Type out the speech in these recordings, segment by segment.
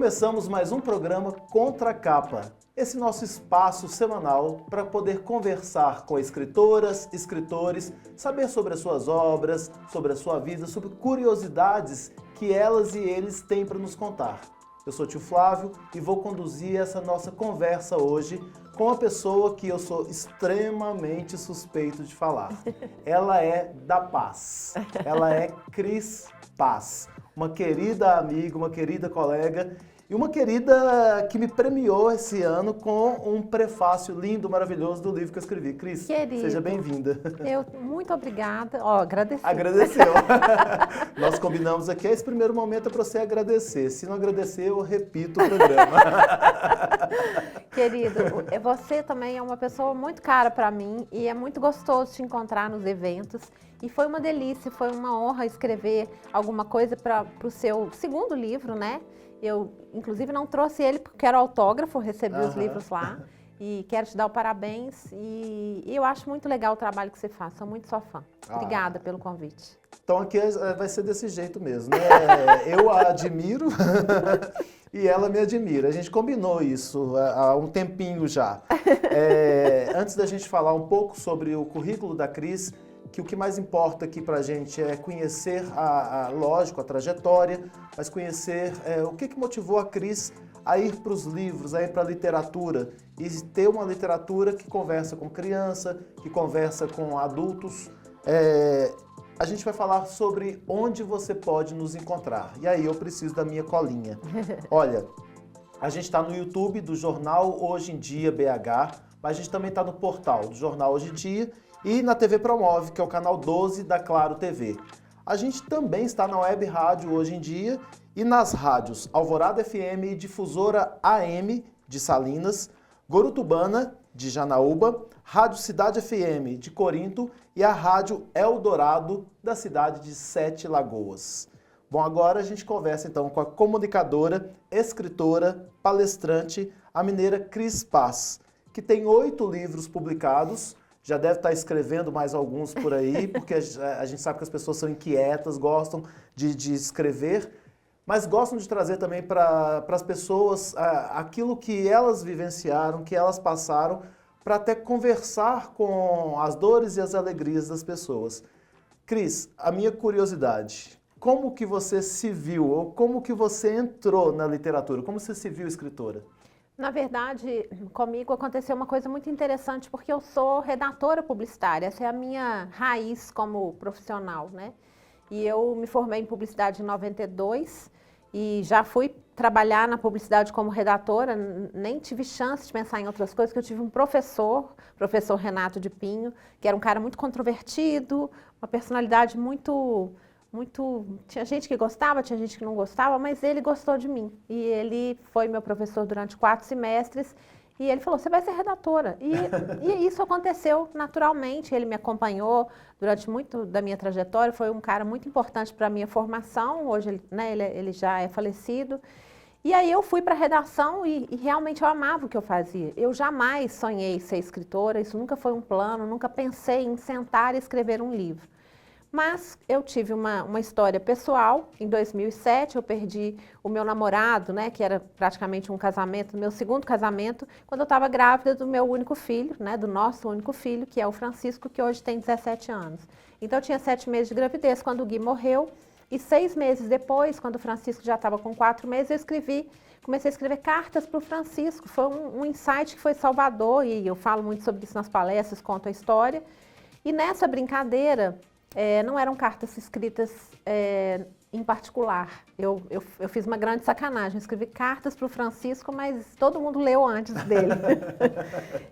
Começamos mais um programa Contra a Capa, esse nosso espaço semanal para poder conversar com escritoras, escritores, saber sobre as suas obras, sobre a sua vida, sobre curiosidades que elas e eles têm para nos contar. Eu sou o tio Flávio e vou conduzir essa nossa conversa hoje com uma pessoa que eu sou extremamente suspeito de falar. Ela é da Paz, ela é Cris Paz, uma querida amiga, uma querida colega e uma querida que me premiou esse ano com um prefácio lindo, maravilhoso do livro que eu escrevi. Cris, seja bem-vinda. Muito obrigada. Agradeci. Agradeceu. Nós combinamos aqui, esse primeiro momento é para você agradecer. Se não agradecer, eu repito o programa. Querido, você também é uma pessoa muito cara para mim e é muito gostoso te encontrar nos eventos. E foi uma delícia, foi uma honra escrever alguma coisa para o seu segundo livro, né? Eu, inclusive, não trouxe ele porque era autógrafo, recebi os livros lá. E quero te dar o parabéns. E eu acho muito legal o trabalho que você faz, sou muito sua fã. Obrigada pelo convite. Então aqui vai ser desse jeito mesmo, né? Eu a admiro e ela me admira. A gente combinou isso há um tempinho já. Antes da gente falar um pouco sobre o currículo da Cris, que o que mais importa aqui pra gente é conhecer, lógico, a trajetória, mas conhecer o que motivou a Cris a ir para os livros, a ir para a literatura e ter uma literatura que conversa com criança, que conversa com adultos. A gente vai falar sobre onde você pode nos encontrar. E aí eu preciso da minha colinha. Olha, a gente está no YouTube do Jornal Hoje em Dia BH, mas a gente também está no portal do Jornal Hoje em Dia e na TV Promove, que é o canal 12 da Claro TV. A gente também está na Web Rádio Hoje em Dia e nas rádios Alvorada FM e Difusora AM de Salinas, Gorutubana de Janaúba, Rádio Cidade FM de Corinto e a Rádio Eldorado da cidade de Sete Lagoas. Bom, agora a gente conversa então com a comunicadora, escritora, palestrante, a mineira Cris Paz, que tem 8 livros publicados. Já deve estar escrevendo mais alguns por aí, porque a gente sabe que as pessoas são inquietas, gostam de escrever, mas gostam de trazer também para as pessoas aquilo que elas vivenciaram, que elas passaram, para até conversar com as dores e as alegrias das pessoas. Cris, a minha curiosidade, como que você se viu, ou como que você entrou na literatura? Como você se viu escritora? Na verdade, comigo aconteceu uma coisa muito interessante, porque eu sou redatora publicitária, essa é a minha raiz como profissional, né? E eu me formei em publicidade em 92 e já fui trabalhar na publicidade como redatora, nem tive chance de pensar em outras coisas, porque eu tive um professor Renato de Pinho, que era um cara muito controvertido, uma personalidade muito... Tinha gente que gostava, tinha gente que não gostava, mas ele gostou de mim. E ele foi meu professor durante 4 semestres e ele falou, você vai ser redatora. E isso aconteceu naturalmente, ele me acompanhou durante muito da minha trajetória, foi um cara muito importante para a minha formação, hoje ele já é falecido. E aí eu fui para a redação e realmente eu amava o que eu fazia. Eu jamais sonhei ser escritora, isso nunca foi um plano, nunca pensei em sentar e escrever um livro. Mas eu tive uma história pessoal. Em 2007, eu perdi o meu namorado, né, que era praticamente um casamento, meu segundo casamento, quando eu estava grávida do meu único filho, né, do nosso único filho, que é o Francisco, que hoje tem 17 anos. Então, eu tinha 7 meses de gravidez quando o Gui morreu, e 6 meses depois, quando o Francisco já estava com 4 meses, comecei a escrever cartas para o Francisco. Foi um insight que foi salvador, e eu falo muito sobre isso nas palestras, conto a história. E nessa brincadeira... não eram cartas escritas em particular. Eu fiz uma grande sacanagem, escrevi cartas para o Francisco, mas todo mundo leu antes dele.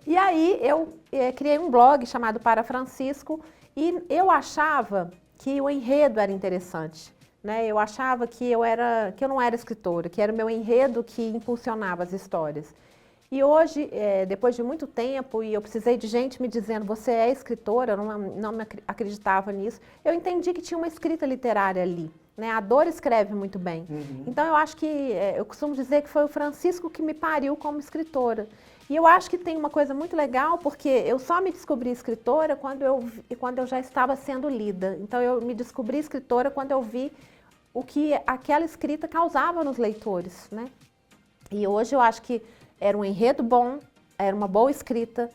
E aí eu criei um blog chamado Para Francisco e eu achava que o enredo era interessante, né? Eu achava que eu não era escritora, que era o meu enredo que impulsionava as histórias. E hoje, depois de muito tempo, e eu precisei de gente me dizendo, você é escritora, eu não me acreditava nisso, eu entendi que tinha uma escrita literária ali, né? A Dor escreve muito bem. Então eu acho que, eu costumo dizer que foi o Francisco que me pariu como escritora. E eu acho que tem uma coisa muito legal, porque eu só me descobri escritora quando eu já estava sendo lida. Então eu me descobri escritora quando eu vi o que aquela escrita causava nos leitores, né? E hoje eu acho que era um enredo bom, era uma boa escrita,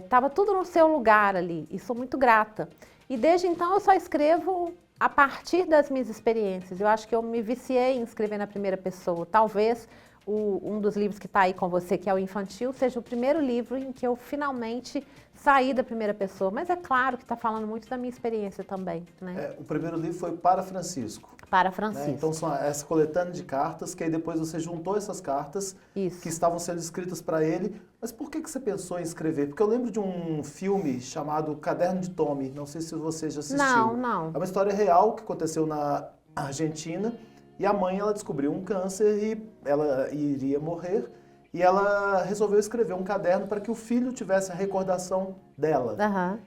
estava tudo no seu lugar ali, e sou muito grata. E desde então eu só escrevo a partir das minhas experiências. Eu acho que eu me viciei em escrever na primeira pessoa. Talvez um dos livros que está aí com você, que é o Infantil, seja o primeiro livro em que eu finalmente saí da primeira pessoa. Mas é claro que está falando muito da minha experiência também, né? O primeiro livro foi Para Francisco. Para Né? Francisco. Então, são essa coletânea de cartas, que aí depois você juntou essas cartas Isso. que estavam sendo escritas para ele. Mas por que você pensou em escrever? Porque eu lembro de um filme chamado Caderno de Tommy, não sei se você já assistiu. Não. É uma história real que aconteceu na Argentina, e a mãe, ela descobriu um câncer e ela iria morrer, e ela resolveu escrever um caderno para que o filho tivesse a recordação dela. Uhum.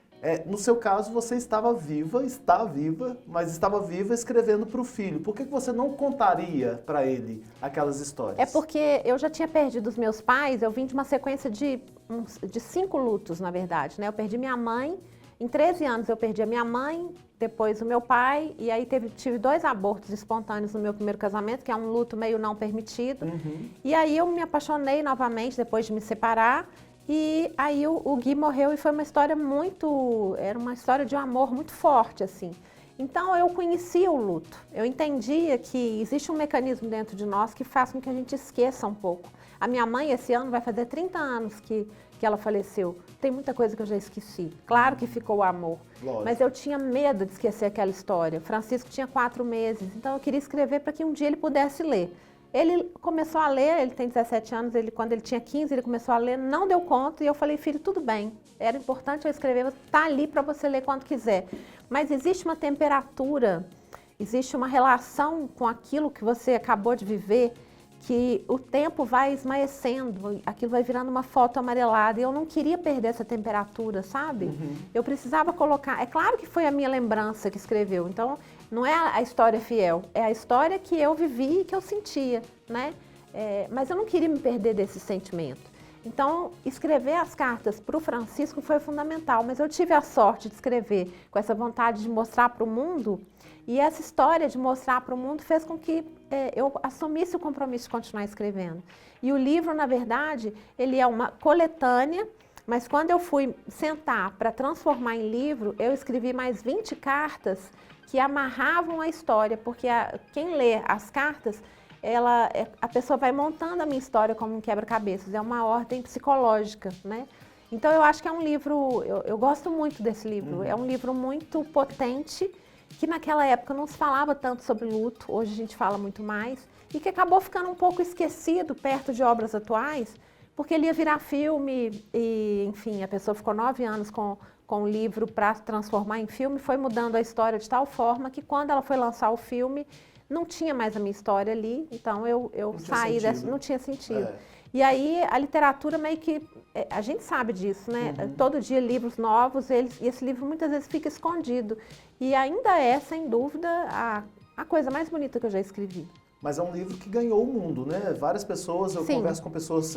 No seu caso, você estava viva, está viva, mas estava viva escrevendo para o filho. Por que você não contaria para ele aquelas histórias? É porque eu já tinha perdido os meus pais, eu vim de uma sequência de 5 lutos, na verdade, né? Eu perdi minha mãe, em 13 anos eu perdi a minha mãe, depois o meu pai, e aí tive 2 abortos espontâneos no meu primeiro casamento, que é um luto meio não permitido. Uhum. E aí eu me apaixonei novamente depois de me separar. E aí o Gui morreu e foi uma história era uma história de um amor muito forte, assim. Então eu conhecia o luto, eu entendia que existe um mecanismo dentro de nós que faz com que a gente esqueça um pouco. A minha mãe esse ano vai fazer 30 anos que ela faleceu. Tem muita coisa que eu já esqueci. Claro que ficou o amor, Lógico. Mas eu tinha medo de esquecer aquela história. Francisco tinha 4 meses, então eu queria escrever para que um dia ele pudesse ler. Ele começou a ler, ele tem 17 anos, quando ele tinha 15, ele começou a ler, não deu conta, e eu falei, filho, tudo bem, era importante eu escrever, está ali para você ler quando quiser. Mas existe uma temperatura, existe uma relação com aquilo que você acabou de viver, que o tempo vai esmaecendo, aquilo vai virando uma foto amarelada, e eu não queria perder essa temperatura, sabe? Uhum. Eu precisava colocar, é claro que foi a minha lembrança que escreveu, então não é a história fiel, é a história que eu vivi e que eu sentia, né? Mas eu não queria me perder desse sentimento. Então, escrever as cartas para o Francisco foi fundamental, mas eu tive a sorte de escrever com essa vontade de mostrar para o mundo, e essa história de mostrar para o mundo fez com que eu assumisse o compromisso de continuar escrevendo. E o livro, na verdade, ele é uma coletânea, mas quando eu fui sentar para transformar em livro, eu escrevi mais 20 cartas que amarravam a história, porque quem lê as cartas, a pessoa vai montando a minha história como um quebra-cabeças, é uma ordem psicológica, né? Então eu acho que é um livro, eu gosto muito desse livro, é um livro muito potente, que naquela época não se falava tanto sobre luto, hoje a gente fala muito mais, e que acabou ficando um pouco esquecido perto de obras atuais, porque ele ia virar filme e, enfim, a pessoa ficou 9 anos com o livro para transformar em filme, foi mudando a história de tal forma que quando ela foi lançar o filme, não tinha mais a minha história ali, então eu saí dessa, não tinha sentido. E aí a literatura meio que, a gente sabe disso, né? Uhum. Todo dia livros novos, e esse livro muitas vezes fica escondido. E ainda é, sem dúvida, a coisa mais bonita que eu já escrevi. Mas é um livro que ganhou o mundo, né? Várias pessoas, eu Sim. converso com pessoas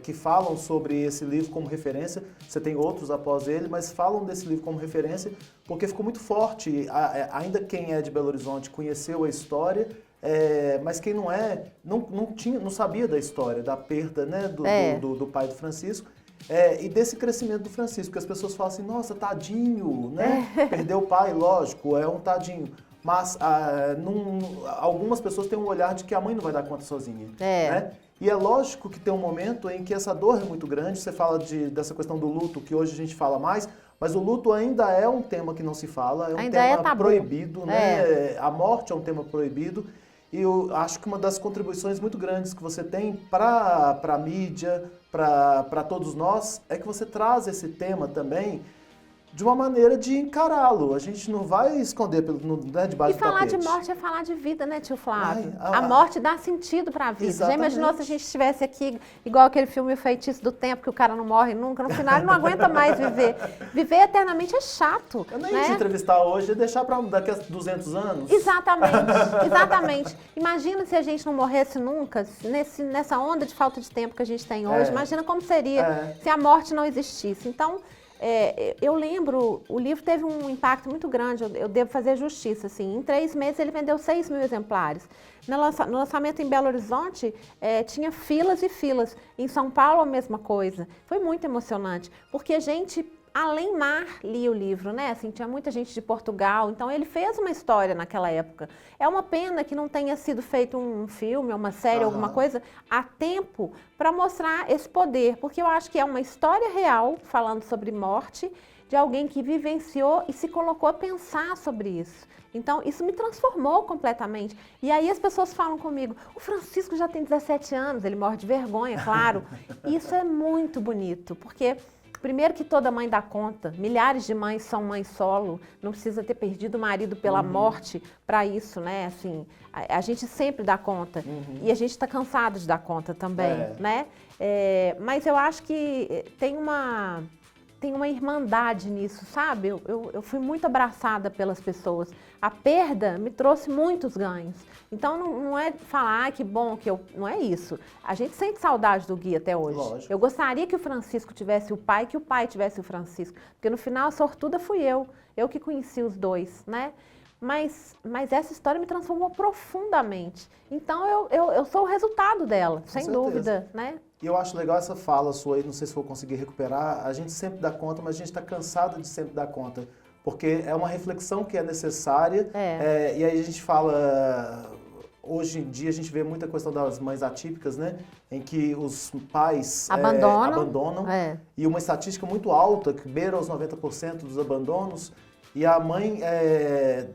que falam sobre esse livro como referência, você tem outros após ele, mas falam desse livro como referência porque ficou muito forte. Ainda quem é de Belo Horizonte conheceu a história, mas quem não é, não sabia da história, da perda, né, do pai do Francisco. E desse crescimento do Francisco, que as pessoas falam assim, nossa, tadinho, né? Perdeu o pai, lógico, é um tadinho. Mas algumas pessoas têm um olhar de que a mãe não vai dar conta sozinha. Né? E é lógico que tem um momento em que essa dor é muito grande. Você fala dessa questão do luto, que hoje a gente fala mais, mas o luto ainda é um tema que não se fala, é um tema proibido, né? A morte é um tema proibido. E eu acho que uma das contribuições muito grandes que você tem para a mídia, para todos nós, é que você traz esse tema também de uma maneira de encará-lo. A gente não vai esconder debaixo do tapete. E falar de morte é falar de vida, né, tio Flávio? A morte dá sentido para a vida. Exatamente. Já imaginou se a gente estivesse aqui, igual aquele filme O Feitiço do Tempo, que o cara não morre nunca, no final ele não aguenta mais viver. Viver eternamente é chato. Eu nem ia te entrevistar hoje e deixar para daqui a 200 anos. Exatamente, exatamente. Imagina se a gente não morresse nunca, nessa onda de falta de tempo que a gente tem hoje. Imagina como seria se a morte não existisse. Então, eu lembro, o livro teve um impacto muito grande, eu devo fazer justiça, assim. Em 3 meses ele vendeu 6 mil exemplares. No lançamento em Belo Horizonte, tinha filas e filas. Em São Paulo, a mesma coisa. Foi muito emocionante, porque gente, além mar, lia o livro, né? Assim, tinha muita gente de Portugal, então ele fez uma história naquela época. É uma pena que não tenha sido feito um filme, uma série, alguma coisa, a tempo para mostrar esse poder, porque eu acho que é uma história real, falando sobre morte, de alguém que vivenciou e se colocou a pensar sobre isso. Então, isso me transformou completamente. E aí as pessoas falam comigo, o Francisco já tem 17 anos, ele morre de vergonha, claro. E isso é muito bonito, porque... Primeiro que toda mãe dá conta, milhares de mães são mães solo, não precisa ter perdido o marido pela morte para isso, né? Assim, a gente sempre dá conta e a gente está cansado de dar conta também, né? Mas eu acho que tem uma irmandade nisso, sabe? Eu fui muito abraçada pelas pessoas. A perda me trouxe muitos ganhos. Então, não é falar, que bom que eu... Não é isso. A gente sente saudade do Gui até hoje. Lógico. Eu gostaria que o Francisco tivesse o pai, que o pai tivesse o Francisco. Porque no final, a sortuda fui eu. Eu que conheci os dois, né? Mas essa história me transformou profundamente. Então, eu sou o resultado dela, sem dúvida, né? E eu acho legal essa fala sua aí, não sei se vou conseguir recuperar. A gente sempre dá conta, mas a gente está cansado de sempre dar conta. Porque é uma reflexão que é necessária. E aí a gente fala... Hoje em dia a gente vê muita questão das mães atípicas, né? Em que os pais abandonam. E uma estatística muito alta, que beira os 90% dos abandonos. E a mãe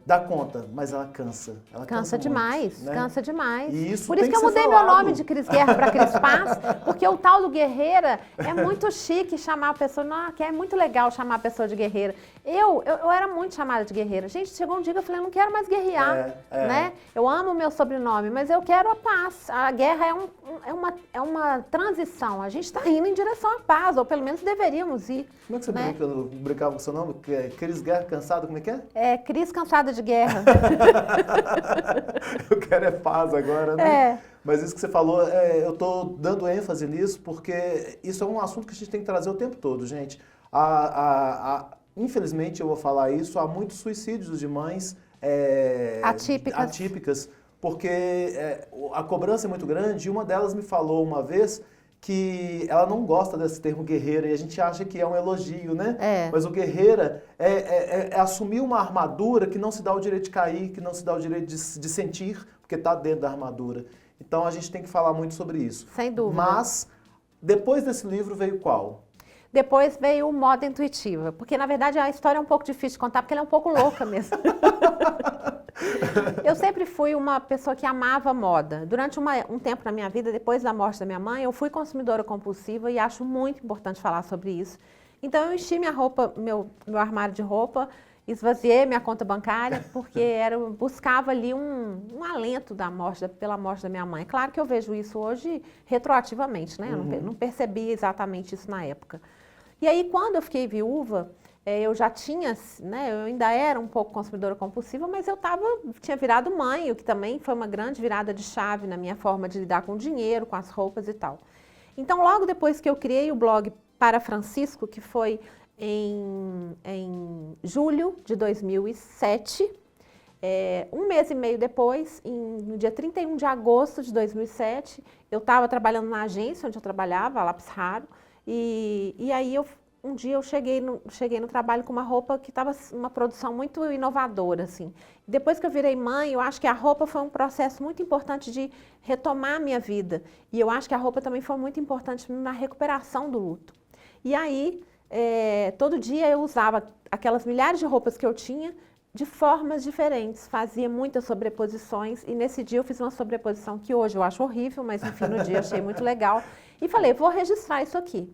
dá conta, mas ela cansa. Ela cansa demais, muito, né? Cansa demais. E isso Por isso que eu mudei meu nome de Cris Guerra para Cris Paz, porque o tal do guerreira é muito chique chamar a pessoa, não, que é muito legal chamar a pessoa de guerreira. Eu era muito chamada de guerreira. Gente, chegou um dia que eu falei, eu não quero mais guerrear, né? Eu amo o meu sobrenome, mas eu quero a paz. A guerra é uma transição. A gente está indo em direção à paz, ou pelo menos deveríamos ir. Como é que você brincava com o seu nome? Cris Guerra Cansada, como é que é? É, Cris Cansada de Guerra. Eu quero paz agora, né? Mas isso que você falou, eu estou dando ênfase nisso, porque isso é um assunto que a gente tem que trazer o tempo todo, gente. Infelizmente, eu vou falar isso, há muitos suicídios de mães atípicas, porque a cobrança é muito grande, e uma delas me falou uma vez que ela não gosta desse termo guerreira, e a gente acha que é um elogio, né? Mas o guerreira é assumir uma armadura que não se dá o direito de cair, que não se dá o direito de sentir, porque está dentro da armadura. Então a gente tem que falar muito sobre isso. Sem dúvida. Mas, depois desse livro veio qual? Depois veio o Moda Intuitiva, porque na verdade a história é um pouco difícil de contar, porque ela é um pouco louca mesmo. Eu sempre fui uma pessoa que amava moda. Durante um tempo na minha vida, depois da morte da minha mãe, eu fui consumidora compulsiva e acho muito importante falar sobre isso. Então eu enchi minha roupa, meu armário de roupa, esvaziei minha conta bancária, porque eu buscava ali um alento pela morte da minha mãe. Claro que eu vejo isso hoje retroativamente, né? Eu não percebi exatamente isso na época. E aí, quando eu fiquei viúva, eu já tinha, né, eu ainda era um pouco consumidora compulsiva, mas eu tinha virado mãe, o que também foi uma grande virada de chave na minha forma de lidar com o dinheiro, com as roupas e tal. Então, logo depois que eu criei o blog Para Francisco, que foi em julho de 2007, um mês e meio depois, no dia 31 de agosto de 2007, eu estava trabalhando na agência onde eu trabalhava, a Lápis Raro, e aí um dia eu cheguei no trabalho com uma roupa que estava uma produção muito inovadora, assim. Depois que eu virei mãe, eu acho que a roupa foi um processo muito importante de retomar a minha vida. E eu acho que a roupa também foi muito importante na recuperação do luto. E aí, todo dia eu usava aquelas milhares de roupas que eu tinha de formas diferentes, fazia muitas sobreposições, e nesse dia eu fiz uma sobreposição que hoje eu acho horrível, mas enfim, no dia eu achei muito legal, e falei, vou registrar isso aqui.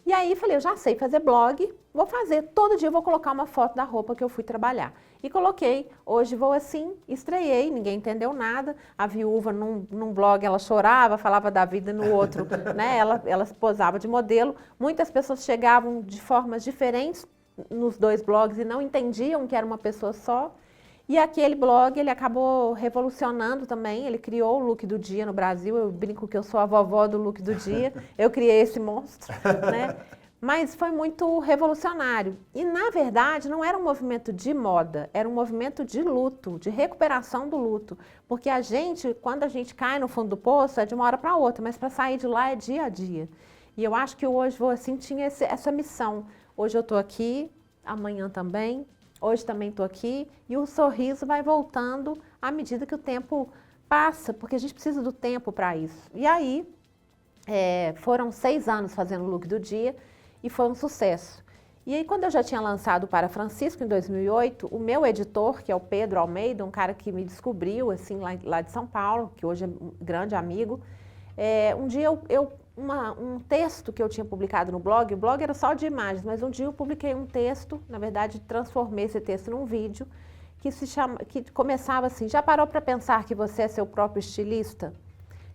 E aí falei, eu já sei fazer blog, vou fazer, todo dia eu vou colocar uma foto da roupa que eu fui trabalhar. E coloquei, hoje vou assim, estreiei, ninguém entendeu nada, a viúva num blog ela chorava, falava da vida, no outro, né, ela se posava de modelo, muitas pessoas chegavam de formas diferentes nos dois blogs e não entendiam que era uma pessoa só. E aquele blog, ele acabou revolucionando também, ele criou o look do dia no Brasil, eu brinco que eu sou a vovó do look do dia, eu criei esse monstro, né? Mas foi muito revolucionário. E, na verdade, não era um movimento de moda, era um movimento de luto, de recuperação do luto. Porque a gente, quando a gente cai no fundo do poço, é de uma hora para outra, mas para sair de lá é dia a dia. E eu acho que hoje vou assim, tinha essa missão. Hoje eu estou aqui, amanhã também, hoje também estou aqui, e o sorriso vai voltando à medida que o tempo passa, porque a gente precisa do tempo para isso. E aí, foram 6 anos fazendo o look do dia, e foi um sucesso. E aí, quando eu já tinha lançado Para Francisco, em 2008, o meu editor, que é o Pedro Almeida, um cara que me descobriu, assim, lá de São Paulo, que hoje é um grande amigo, um dia um texto que eu tinha publicado no blog, o blog era só de imagens, mas um dia eu publiquei um texto, na verdade, transformei esse texto num vídeo, que começava assim: já parou para pensar que você é seu próprio estilista?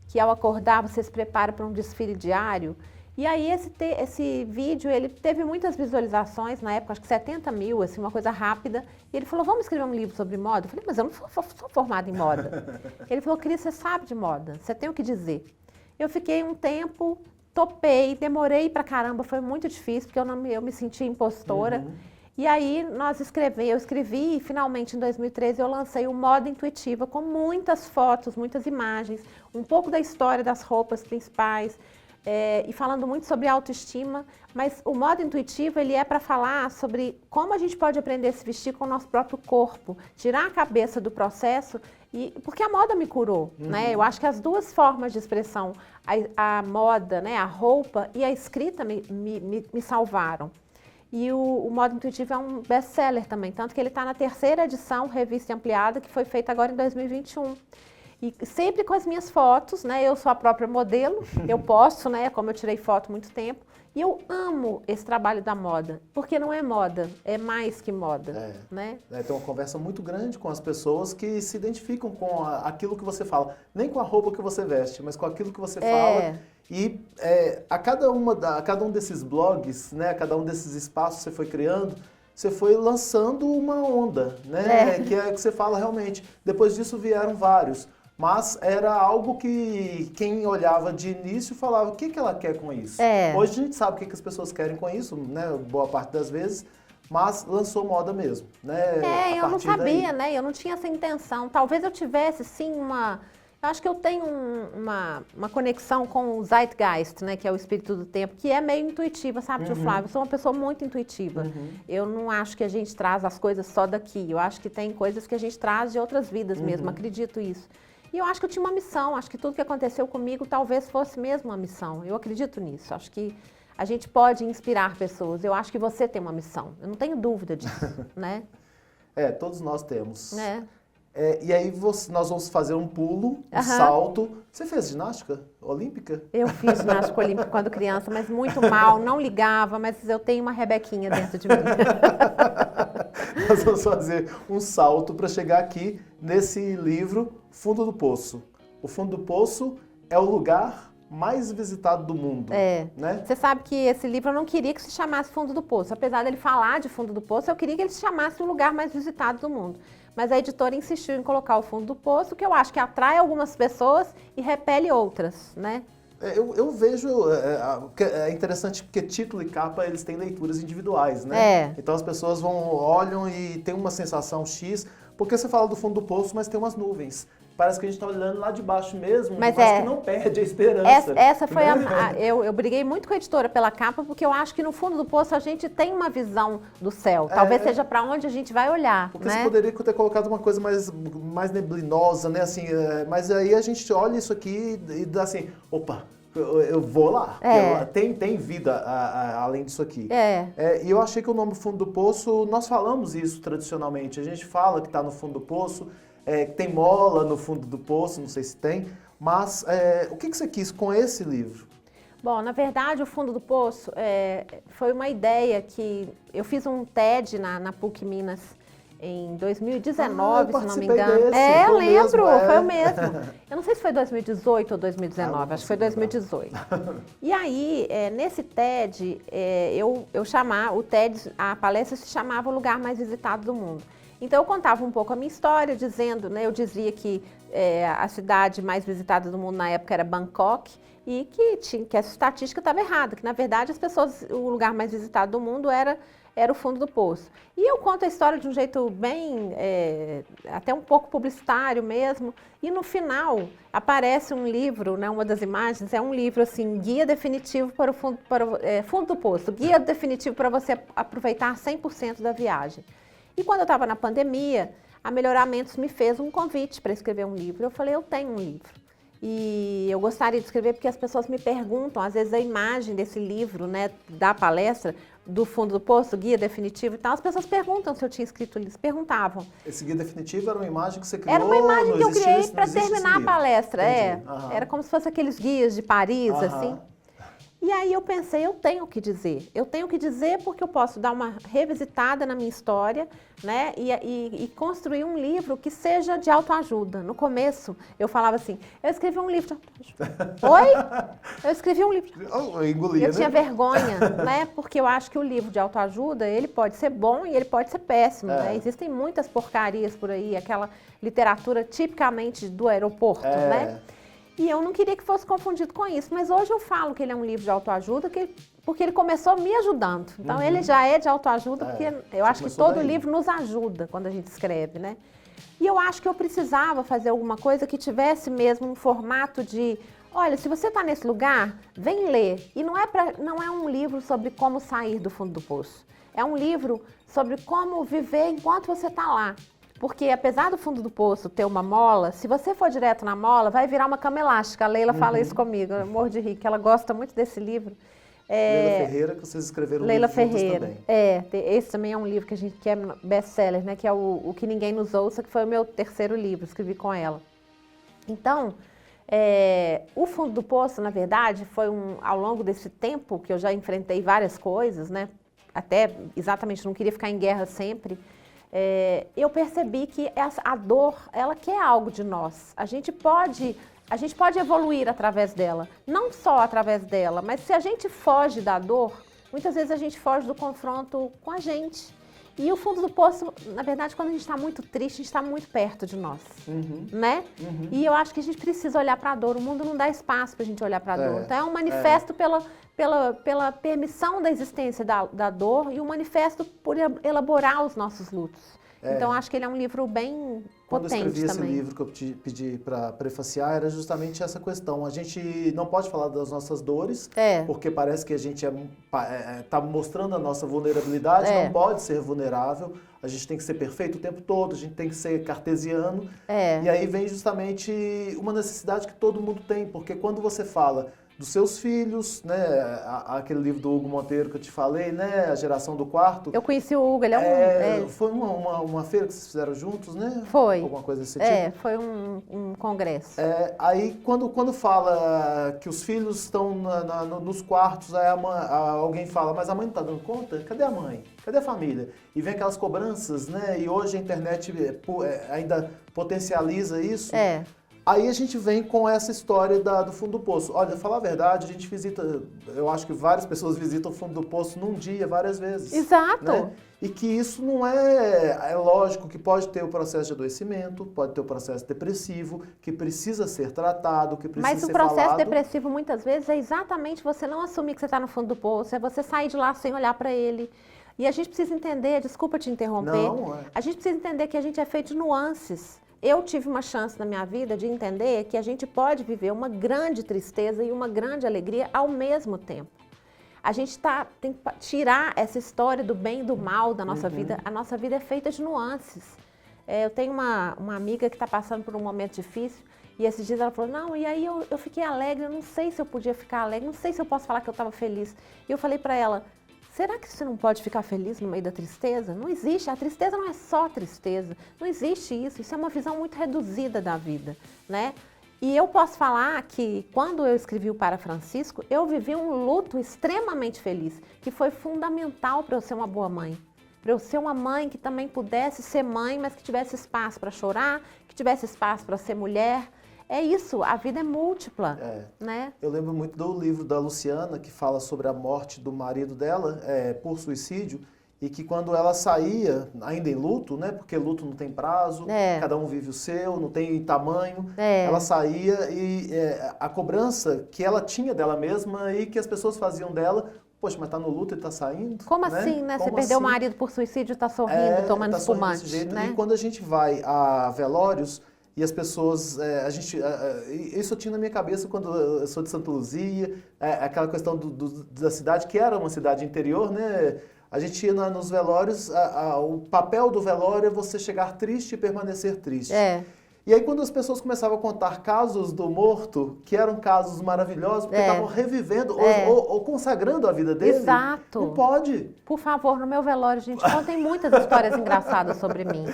Que ao acordar você se prepara para um desfile diário? E aí esse vídeo, ele teve muitas visualizações, na época acho que 70 mil, assim, uma coisa rápida. E ele falou: vamos escrever um livro sobre moda? Eu falei: mas eu não sou formada em moda. Ele falou: Cris, você sabe de moda, você tem o que dizer. Eu fiquei um tempo, topei, demorei pra caramba, foi muito difícil, porque eu me senti impostora. E aí eu escrevi e finalmente em 2013 eu lancei o Moda Intuitiva, com muitas fotos, muitas imagens, um pouco da história das roupas principais, e falando muito sobre autoestima, mas o Moda Intuitivo, ele é para falar sobre como a gente pode aprender a se vestir com o nosso próprio corpo, tirar a cabeça do processo, porque a moda me curou, né? Eu acho que as duas formas de expressão, a moda, né, a roupa e a escrita me salvaram. E o Moda Intuitivo é um best-seller também, tanto que ele está na 3ª edição, revista ampliada, que foi feita agora em 2021. E sempre com as minhas fotos, né? Eu sou a própria modelo, eu posto, né? Como eu tirei foto há muito tempo. E eu amo esse trabalho da moda, porque não é moda, é mais que moda, né? Tem uma conversa muito grande com as pessoas que se identificam com aquilo que você fala. Nem com a roupa que você veste, mas com aquilo que você fala. E a cada um desses blogs, né? A cada um desses espaços que você foi criando, você foi lançando uma onda, né? Que é que você fala realmente. Depois disso vieram vários. Mas era algo que quem olhava de início falava: o que ela quer com isso? Hoje a gente sabe o que as pessoas querem com isso, né? Boa parte das vezes, mas lançou moda mesmo, né? Eu não sabia, né? Eu não tinha essa intenção. Talvez eu tivesse, sim, eu acho que eu tenho uma conexão com o Zeitgeist, né? Que é o espírito do tempo, que é meio intuitiva, sabe, tio Flávio? Eu sou uma pessoa muito intuitiva. Eu não acho que a gente traz as coisas só daqui. Eu acho que tem coisas que a gente traz de outras vidas mesmo, acredito isso. E eu acho que eu tinha uma missão, acho que tudo que aconteceu comigo talvez fosse mesmo uma missão. Eu acredito nisso, acho que a gente pode inspirar pessoas. Eu acho que você tem uma missão, eu não tenho dúvida disso, né? Todos nós temos. E aí nós vamos fazer um pulo, um salto. Você fez ginástica olímpica? Eu fiz ginástica olímpica quando criança, mas muito mal, não ligava, mas eu tenho uma Rebequinha dentro de mim. Nós vamos fazer um salto para chegar aqui nesse livro, Fundo do Poço. O Fundo do Poço é o lugar mais visitado do mundo. Né? Você sabe que esse livro eu não queria que se chamasse Fundo do Poço. Apesar dele falar de Fundo do Poço, eu queria que ele se chamasse o lugar mais visitado do mundo. Mas a editora insistiu em colocar o Fundo do Poço, que eu acho que atrai algumas pessoas e repele outras, né? Eu vejo, é interessante porque título e capa, eles têm leituras individuais, né? Então as pessoas olham e tem uma sensação X, porque você fala do fundo do poço, mas tem umas nuvens. Parece que a gente está olhando lá de baixo mesmo, mas que não perde a esperança. Essa foi eu briguei muito com a editora pela capa, porque eu acho que no fundo do poço a gente tem uma visão do céu. Talvez seja para onde a gente vai olhar. Porque você poderia ter colocado uma coisa mais neblinosa, né? Assim, mas aí a gente olha isso aqui e dá assim, opa, eu vou lá. Tem vida além disso aqui. E eu achei que o nome Fundo do Poço, nós falamos isso tradicionalmente. A gente fala que está no fundo do poço. Tem mola no fundo do poço, não sei se tem, mas o que você quis com esse livro? Bom, na verdade, o Fundo do Poço foi uma ideia que eu fiz um TED na PUC Minas em 2019, se não me engano. Eu lembro, foi o mesmo. Eu não sei se foi 2018 ou 2019, acho que foi 2018. E aí, nesse TED, o TED, a palestra se chamava O Lugar Mais Visitado do Mundo. Então eu contava um pouco a minha história, dizendo, né, eu dizia que a cidade mais visitada do mundo na época era Bangkok e que essa estatística estava errada, que na verdade o lugar mais visitado do mundo era o fundo do poço. E eu conto a história de um jeito bem, até um pouco publicitário mesmo, e no final aparece um livro, né, uma das imagens, é um livro assim, guia definitivo para o fundo do poço, guia definitivo para você aproveitar 100% da viagem. E quando eu estava na pandemia, a Melhoramentos me fez um convite para escrever um livro. Eu falei, eu tenho um livro. E eu gostaria de escrever porque as pessoas me perguntam, às vezes a imagem desse livro, né, da palestra, do fundo do poço, guia definitivo e tal, as pessoas perguntam se eu tinha escrito o livro, perguntavam. Esse guia definitivo era uma imagem que você criou? Era uma imagem que eu criei para terminar a palestra, Entendi. Era como se fosse aqueles guias de Paris, assim. E aí eu pensei, eu tenho que dizer porque eu posso dar uma revisitada na minha história, né, e construir um livro que seja de autoajuda. No começo, eu falava assim, eu escrevi um livro de autoajuda. Oi? Eu escrevi um livro. Eu tinha vergonha, né, porque eu acho que o livro de autoajuda, ele pode ser bom e ele pode ser péssimo, né? Existem muitas porcarias por aí, aquela literatura tipicamente do aeroporto, né? E eu não queria que fosse confundido com isso, mas hoje eu falo que ele é um livro de autoajuda porque ele começou me ajudando. Então ele já é de autoajuda porque eu acho que todo livro nos ajuda quando a gente escreve, né? E eu acho que eu precisava fazer alguma coisa que tivesse mesmo um formato de, olha, se você está nesse lugar, vem ler. E não é um livro sobre como sair do fundo do poço. É um livro sobre como viver enquanto você está lá. Porque apesar do fundo do poço ter uma mola, se você for direto na mola, vai virar uma cama elástica. A Leila fala isso comigo, eu morro de rir, que ela gosta muito desse livro. Leila Ferreira, que vocês escreveram Leila livro juntas Ferreira. Também. Esse também é um livro que é best-seller, né? Que é o Que Ninguém Nos Ouça, que foi o meu terceiro livro, escrevi com ela. Então, o fundo do poço, na verdade, foi ao longo desse tempo que eu já enfrentei várias coisas, né? Até exatamente não queria ficar em guerra sempre. Eu percebi que a dor, ela quer algo de nós. A gente pode evoluir através dela, não só através dela, mas se a gente foge da dor, muitas vezes a gente foge do confronto com a gente. E o fundo do poço, na verdade, quando a gente está muito triste, a gente está muito perto de nós, né? E eu acho que a gente precisa olhar para a dor. O mundo não dá espaço para a gente olhar para a dor. Então é um manifesto pela permissão da existência da dor e um manifesto por elaborar os nossos lutos. Então acho que ele é um livro bem Quando potente eu escrevi também. esse livro que eu te pedi para prefaciar, era justamente essa questão. A gente não pode falar das nossas dores, porque parece que a gente está mostrando a nossa vulnerabilidade, não pode ser vulnerável. A gente tem que ser perfeito o tempo todo, a gente tem que ser cartesiano. E aí vem justamente uma necessidade que todo mundo tem, porque quando você fala dos seus filhos, né? Aquele livro do Hugo Monteiro que eu te falei, né? A Geração do Quarto. Eu conheci o Hugo, ele é um... Foi uma feira que vocês fizeram juntos, né? Foi. Alguma coisa desse tipo. Foi um congresso. Aí quando fala que os filhos estão nos quartos, aí alguém fala, mas a mãe não está dando conta? Cadê a mãe? Cadê a família? E vem aquelas cobranças, né? E hoje a internet ainda potencializa isso. Aí a gente vem com essa história do fundo do poço. Olha, falar a verdade, a gente visita, eu acho que várias pessoas visitam o fundo do poço num dia, várias vezes. Exato. Né? E que isso não é lógico que pode ter o processo de adoecimento, pode ter o processo depressivo, que precisa ser tratado, que precisa ser falado. Mas o processo depressivo, muitas vezes, é exatamente você não assumir que você está no fundo do poço, é você sair de lá sem olhar para ele. E a gente precisa entender, desculpa te interromper, a gente precisa entender que a gente é feito de nuances. Eu tive uma chance na minha vida de entender que a gente pode viver uma grande tristeza e uma grande alegria ao mesmo tempo. A gente tem que tirar essa história do bem e do mal da nossa vida. A nossa vida é feita de nuances. Eu tenho uma amiga que está passando por um momento difícil e esses dias ela falou, não, e aí eu fiquei alegre, eu não sei se eu podia ficar alegre, não sei se eu posso falar que eu estava feliz. E eu falei para ela, será que você não pode ficar feliz no meio da tristeza? Não existe, a tristeza não é só tristeza, não existe isso é uma visão muito reduzida da vida, né? E eu posso falar que quando eu escrevi o Para Francisco, eu vivi um luto extremamente feliz, que foi fundamental para eu ser uma boa mãe. Para eu ser uma mãe que também pudesse ser mãe, mas que tivesse espaço para chorar, que tivesse espaço para ser mulher. É isso, a vida é múltipla, né? Eu lembro muito do livro da Luciana, que fala sobre a morte do marido dela por suicídio, e que quando ela saía, ainda em luto, né? Porque luto não tem prazo, cada um vive o seu, não tem tamanho. Ela saía e a cobrança que ela tinha dela mesma e que as pessoas faziam dela, poxa, mas tá no luto e tá saindo? Como né? assim, né? Como Você perdeu o assim? marido por suicídio e tá sorrindo, tomando tá sorrindo espumante, desse jeito. né? E quando a gente vai a velórios e as pessoas, isso eu tinha na minha cabeça quando eu sou de Santa Luzia, aquela questão da cidade, que era uma cidade interior, né? A gente ia nos velórios, o papel do velório é você chegar triste e permanecer triste. E aí quando as pessoas começavam a contar casos do morto, que eram casos maravilhosos, porque estavam revivendo ou consagrando a vida dele. Exato. Não pode. Por favor, no meu velório, gente, contem muitas histórias engraçadas sobre mim.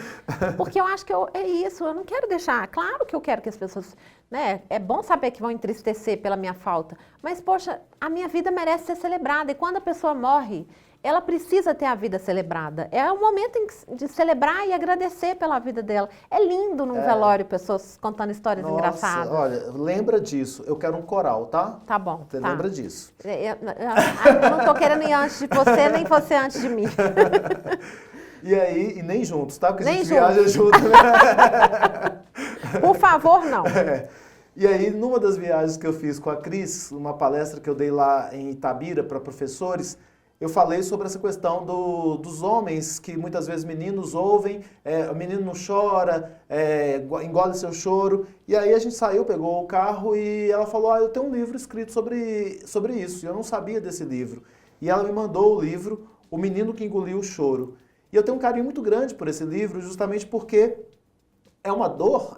Porque eu acho que é isso, eu não quero deixar. Claro que eu quero que as pessoas, né? É bom saber que vão entristecer pela minha falta. Mas, poxa, a minha vida merece ser celebrada. E quando a pessoa morre, ela precisa ter a vida celebrada. É o momento de celebrar e agradecer pela vida dela. É lindo num velório, pessoas contando histórias engraçadas. Olha, lembra disso. Eu quero um coral, tá? Tá bom. Você lembra disso. Eu não tô querendo ir antes de você, nem você antes de mim. E aí, e nem juntos, tá? Porque a Nem gente juntos. viaja junto, né? Por favor, não. E aí, numa das viagens que eu fiz com a Cris, uma palestra que eu dei lá em Itabira para professores, eu falei sobre essa questão dos homens, que muitas vezes meninos ouvem, o menino não chora, engole seu choro. E aí a gente saiu, pegou o carro e ela falou, eu tenho um livro escrito sobre isso. E eu não sabia desse livro. E ela me mandou o livro, O Menino que Engoliu o Choro. E eu tenho um carinho muito grande por esse livro, justamente porque é uma dor...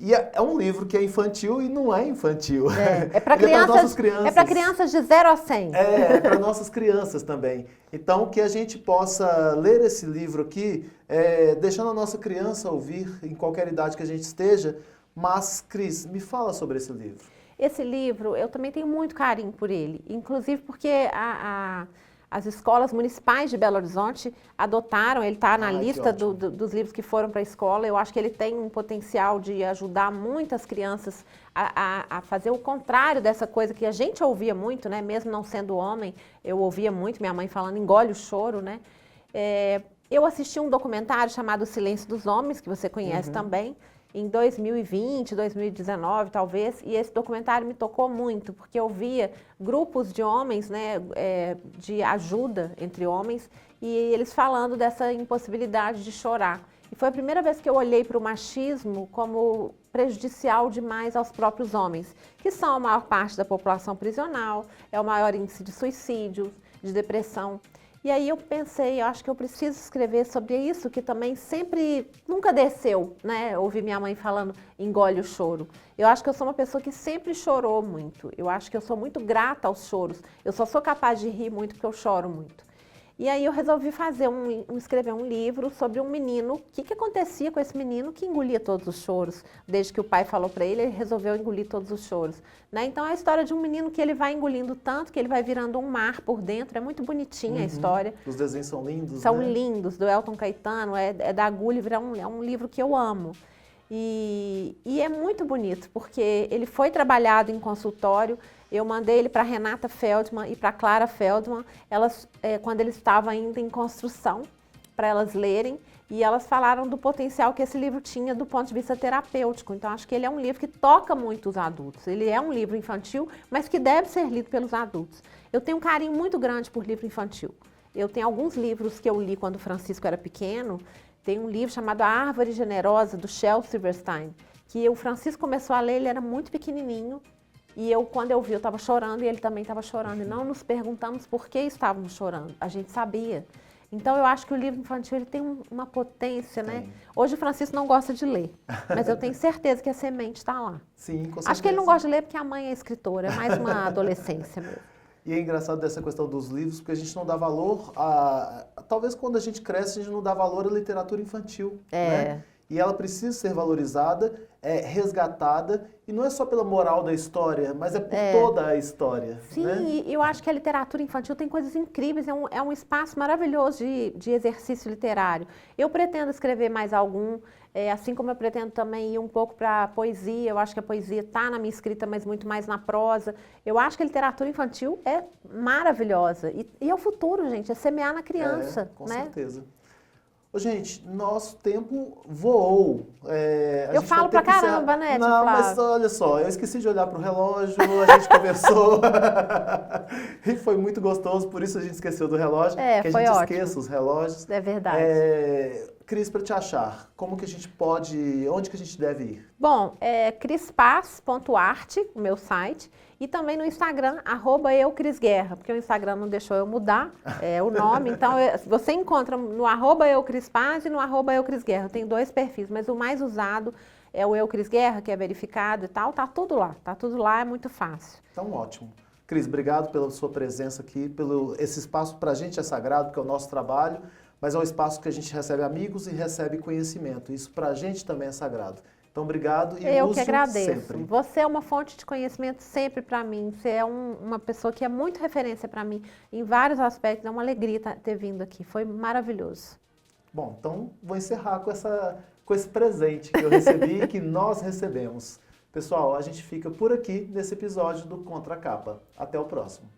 E é um livro que é infantil e não é infantil. É para crianças, crianças de 0 a 100. É para nossas crianças também. Então, que a gente possa ler esse livro aqui, deixando a nossa criança ouvir em qualquer idade que a gente esteja. Mas, Cris, me fala sobre esse livro. Esse livro, eu também tenho muito carinho por ele. Inclusive porque as escolas municipais de Belo Horizonte adotaram, ele está na lista dos livros que foram para a escola. Eu acho que ele tem um potencial de ajudar muitas crianças a fazer o contrário dessa coisa que a gente ouvia muito, né? Mesmo não sendo homem, eu ouvia muito minha mãe falando, engole o choro, né? Eu assisti um documentário chamado O Silêncio dos Homens, que você conhece também, em 2020, 2019 talvez, e esse documentário me tocou muito, porque eu via grupos de homens, né, de ajuda entre homens, e eles falando dessa impossibilidade de chorar. E foi a primeira vez que eu olhei para o machismo como prejudicial demais aos próprios homens, que são a maior parte da população prisional, é o maior índice de suicídio, de depressão. E aí eu pensei, eu acho que eu preciso escrever sobre isso, que também sempre, nunca desceu, né? Ouvi minha mãe falando, engole o choro. Eu acho que eu sou uma pessoa que sempre chorou muito. Eu acho que eu sou muito grata aos choros. Eu só sou capaz de rir muito porque eu choro muito. E aí eu resolvi escrever um livro sobre um menino, o que acontecia com esse menino que engolia todos os choros. Desde que o pai falou para ele, ele resolveu engolir todos os choros. Né? Então é a história de um menino que ele vai engolindo tanto que ele vai virando um mar por dentro. É muito bonitinha a história. Os desenhos são lindos, São né? lindos, do Elton Caetano, é da Gulliver, é um livro que eu amo. E é muito bonito, porque ele foi trabalhado em consultório. Eu mandei ele para Renata Feldman e para Clara Feldman, quando ele estava ainda em construção, para elas lerem, e elas falaram do potencial que esse livro tinha do ponto de vista terapêutico. Então, acho que ele é um livro que toca muito os adultos. Ele é um livro infantil, mas que deve ser lido pelos adultos. Eu tenho um carinho muito grande por livro infantil. Eu tenho alguns livros que eu li quando o Francisco era pequeno. Tem um livro chamado A Árvore Generosa, do Shel Silverstein, que o Francisco começou a ler, ele era muito pequenininho, e quando eu vi, eu estava chorando e ele também estava chorando. E não nos perguntamos por que estávamos chorando, a gente sabia. Então, eu acho que o livro infantil ele tem uma potência, né? Hoje o Francisco não gosta de ler, mas eu tenho certeza que a semente está lá. Sim, com certeza. Acho que ele não gosta de ler porque a mãe é escritora, é mais uma adolescência mesmo. E é engraçado dessa questão dos livros, porque a gente não dá valor talvez quando a gente cresce, a gente não dá valor à literatura infantil, né? e ela precisa ser valorizada, resgatada, e não é só pela moral da história, mas é por toda a história. Sim, né? e eu acho que a literatura infantil tem coisas incríveis, é um espaço maravilhoso de exercício literário. Eu pretendo escrever mais algum, assim como eu pretendo também ir um pouco para a poesia. Eu acho que a poesia está na minha escrita, mas muito mais na prosa. Eu acho que a literatura infantil é maravilhosa. E é o futuro, gente, é semear na criança. Com né? certeza. Ô, gente, nosso tempo voou. Eu falo pra caramba, né, tio Não, Flávio? mas olha só, eu esqueci de olhar pro relógio, a gente conversou e foi muito gostoso, por isso a gente esqueceu do relógio, que a foi gente ótimo. esqueça os relógios. É verdade. Cris, para te achar, como que a gente pode, onde que a gente deve ir? Bom, crispaz.art, o meu site, e também no Instagram, @eucrisguerra, porque o Instagram não deixou eu mudar o nome, então você encontra no @eucrispaz e no @eucrisguerra. Eu tenho 2 perfis, mas o mais usado é o Eucrisguerra, que é verificado e tal, tá tudo lá, é muito fácil. Então, ótimo. Cris, obrigado pela sua presença aqui, esse espaço para a gente é sagrado, porque é o nosso trabalho, mas é um espaço que a gente recebe amigos e recebe conhecimento. Isso para a gente também é sagrado. Então, obrigado e Eu uso que agradeço. sempre. Você é uma fonte de conhecimento sempre para mim. Você é uma pessoa que é muito referência para mim em vários aspectos. É uma alegria ter vindo aqui. Foi maravilhoso. Bom, então vou encerrar com esse presente que eu recebi e que nós recebemos. Pessoal, a gente fica por aqui nesse episódio do Contra a Capa. Até o próximo.